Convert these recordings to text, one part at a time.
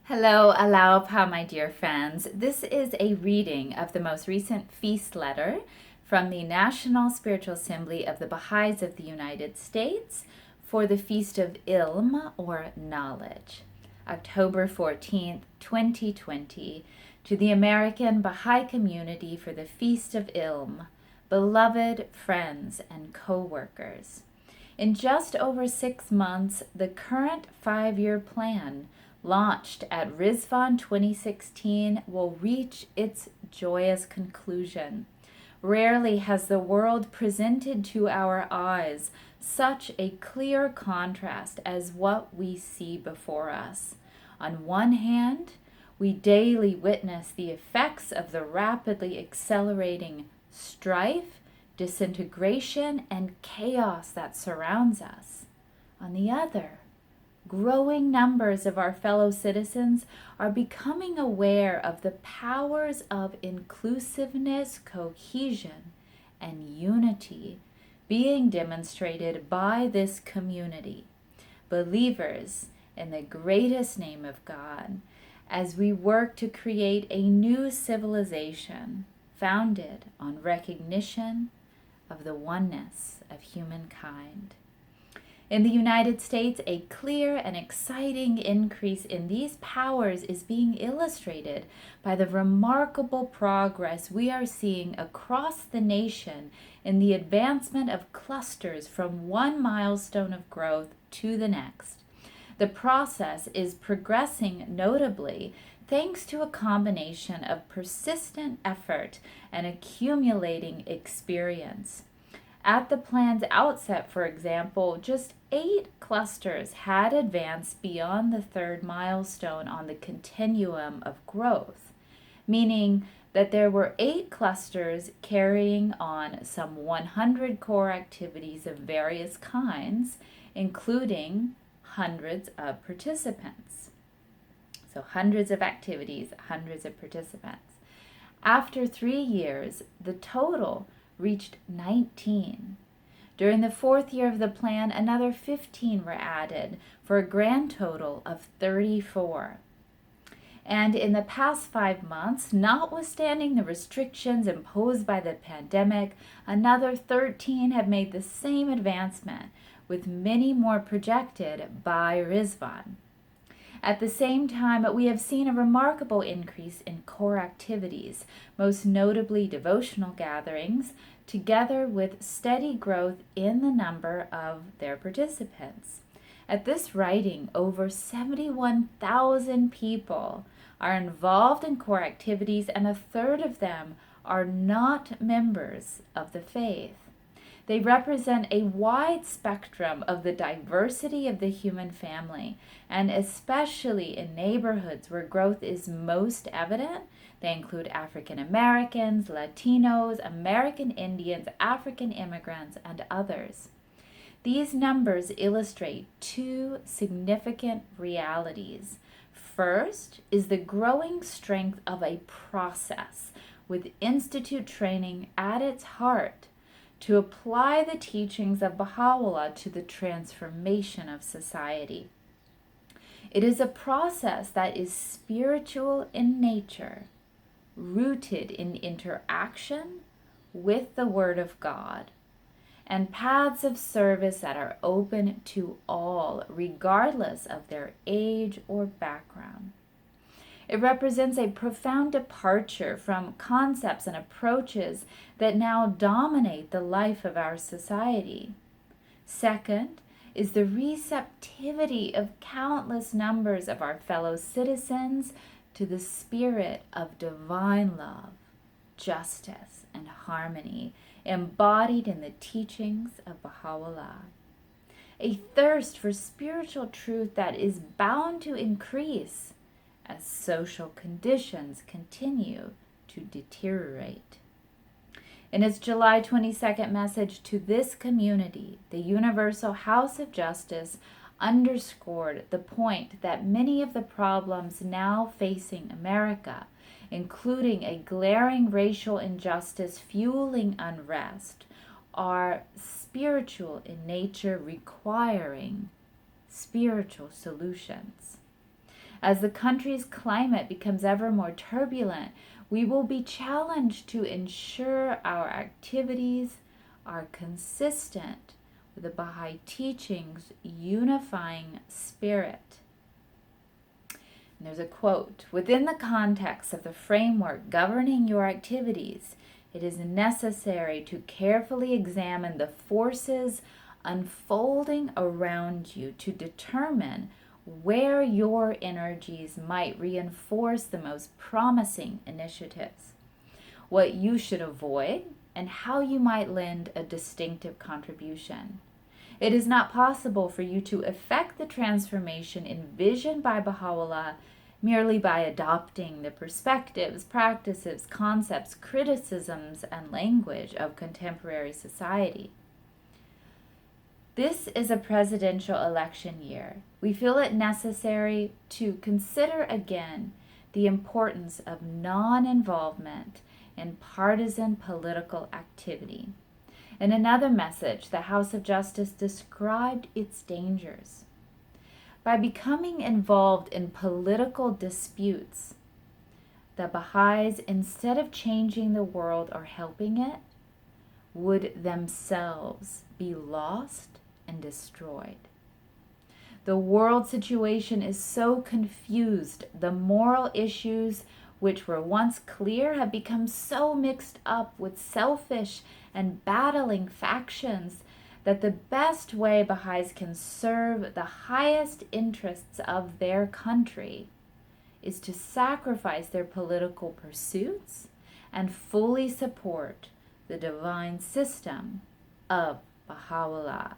Hello, Aloha, my dear friends. This is a reading of the most recent feast letter from the National Spiritual Assembly of the Baha'is of the United States for the Feast of Ilm, or Knowledge, October 14th, 2020, to the American Baha'i community for the Feast of Ilm, beloved friends and co-workers. In just over 6 months, the current 5-year plan launched at Rizvan 2016 will reach its joyous conclusion. Rarely has the world presented to our eyes such a clear contrast as what we see before us. On one hand, we daily witness the effects of the rapidly accelerating strife, disintegration, and chaos that surrounds us. On the other, growing numbers of our fellow citizens are becoming aware of the powers of inclusiveness, cohesion, and unity being demonstrated by this community, believers in the greatest name of God, as we work to create a new civilization founded on recognition of the oneness of humankind. In the United States, a clear and exciting increase in these powers is being illustrated by the remarkable progress we are seeing across the nation in the advancement of clusters from one milestone of growth to the next. The process is progressing notably thanks to a combination of persistent effort and accumulating experience. At the plan's outset, for example, just 8 clusters had advanced beyond the 3rd milestone on the continuum of growth, meaning that there were 8 clusters carrying on some 100 core activities of various kinds, including hundreds of participants. So hundreds of activities, hundreds of participants. After 3 years, the total reached 19. During the 4th year of the plan, another 15 were added for a grand total of 34. And in the past 5 months, notwithstanding the restrictions imposed by the pandemic, another 13 have made the same advancement, with many more projected by Rizvan. At the same time, we have seen a remarkable increase in core activities, most notably devotional gatherings, together with steady growth in the number of their participants. At this writing, over 71,000 people are involved in core activities, and a third of them are not members of the faith. They represent a wide spectrum of the diversity of the human family, and especially in neighborhoods where growth is most evident. They include African Americans, Latinos, American Indians, African immigrants, and others. These numbers illustrate 2 significant realities. First is the growing strength of a process with institute training at its heart to apply the teachings of Baha'u'llah to the transformation of society. It is a process that is spiritual in nature, rooted in interaction with the Word of God, and paths of service that are open to all, regardless of their age or background. It represents a profound departure from concepts and approaches that now dominate the life of our society. Second is the receptivity of countless numbers of our fellow citizens to the spirit of divine love, justice, and harmony embodied in the teachings of Baha'u'llah. A thirst for spiritual truth that is bound to increase as social conditions continue to deteriorate. In its July 22nd message to this community, the Universal House of Justice underscored the point that many of the problems now facing America, including a glaring racial injustice fueling unrest, are spiritual in nature, requiring spiritual solutions. As the country's climate becomes ever more turbulent, we will be challenged to ensure our activities are consistent with the Baha'i teachings' unifying spirit. And there's a quote, "Within the context of the framework governing your activities, it is necessary to carefully examine the forces unfolding around you to determine where your energies might reinforce the most promising initiatives, what you should avoid, and how you might lend a distinctive contribution. It is not possible for you to effect the transformation envisioned by Baha'u'llah merely by adopting the perspectives, practices, concepts, criticisms, and language of contemporary society. This is a presidential election year. We feel it necessary to consider again the importance of non-involvement in partisan political activity. In another message, the House of Justice described its dangers. By becoming involved in political disputes, the Baha'is, instead of changing the world or helping it, would themselves be lost and destroyed. The world situation is so confused. The moral issues which were once clear have become so mixed up with selfish and battling factions that the best way Baha'is can serve the highest interests of their country is to sacrifice their political pursuits and fully support the divine system of Baha'u'llah.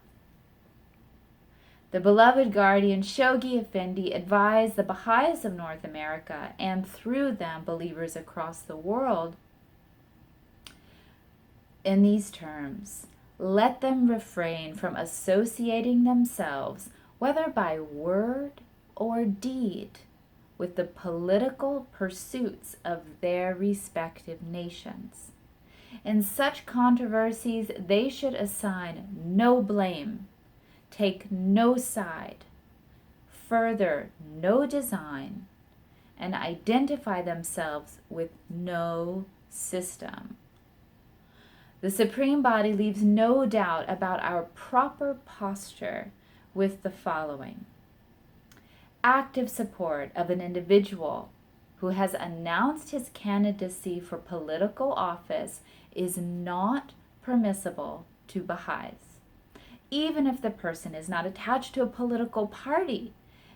The beloved guardian Shoghi Effendi advised the Baha'is of North America, and through them believers across the world, in these terms: let them refrain from associating themselves, whether by word or deed, with the political pursuits of their respective nations. In such controversies, they should assign no blame, take no side, further no design, and identify themselves with no system. The Supreme Body leaves no doubt about our proper posture with the following: active support of an individual who has announced his candidacy for political office is not permissible to Baha'is. Even if the person is not attached to a political party,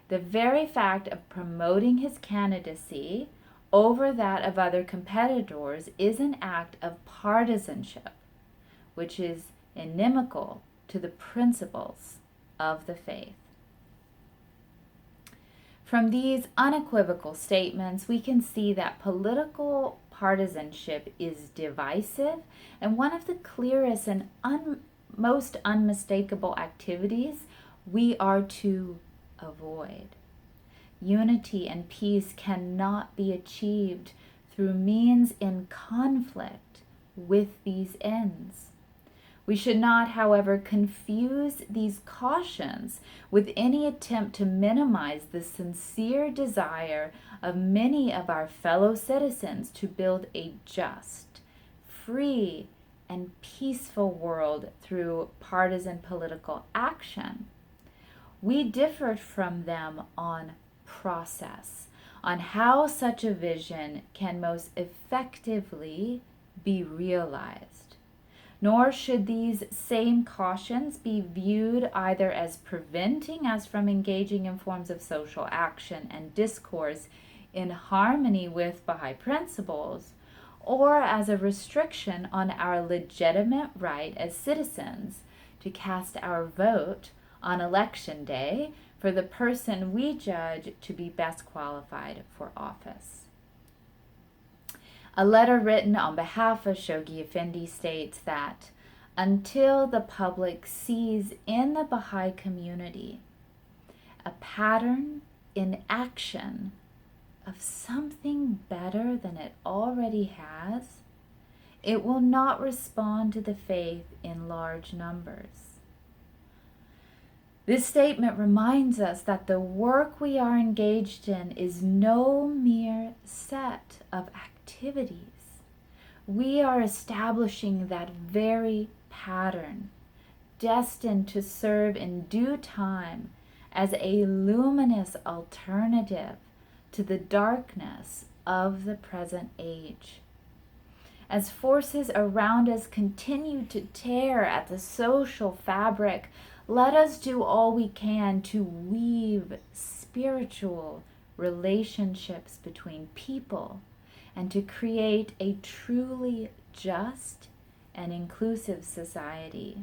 the very fact of promoting his candidacy over that of other competitors is an act of partisanship, which is inimical to the principles of the faith. From these unequivocal statements, we can see that political partisanship is divisive and one of the clearest and most unmistakable activities we are to avoid. Unity and peace cannot be achieved through means in conflict with these ends. We should not, however, confuse these cautions with any attempt to minimize the sincere desire of many of our fellow citizens to build a just, free, and peaceful world through partisan political action. We differ from them on process, on how such a vision can most effectively be realized. Nor should these same cautions be viewed either as preventing us from engaging in forms of social action and discourse in harmony with Baha'i principles, or as a restriction on our legitimate right as citizens to cast our vote on election day for the person we judge to be best qualified for office. A letter written on behalf of Shoghi Effendi states that until the public sees in the Baha'i community a pattern in action of something better than it already has, it will not respond to the faith in large numbers. This statement reminds us that the work we are engaged in is no mere set of activities. We are establishing that very pattern, destined to serve in due time as a luminous alternative to the darkness of the present age. As forces around us continue to tear at the social fabric, let us do all we can to weave spiritual relationships between people and to create a truly just and inclusive society.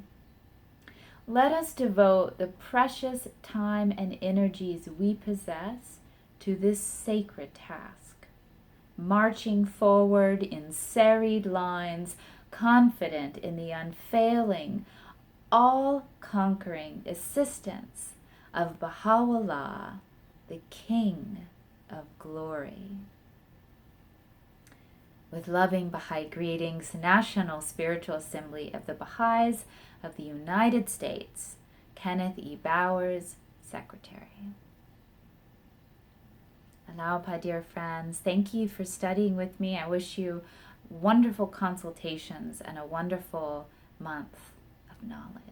Let us devote the precious time and energies we possess to this sacred task, marching forward in serried lines, confident in the unfailing, all-conquering assistance of Baha'u'llah, the King of Glory. With loving Baha'i greetings, National Spiritual Assembly of the Baha'is of the United States, Kenneth E. Bowers, Secretary. Alaupa, dear friends, thank you for studying with me. I wish you wonderful consultations and a wonderful month of knowledge.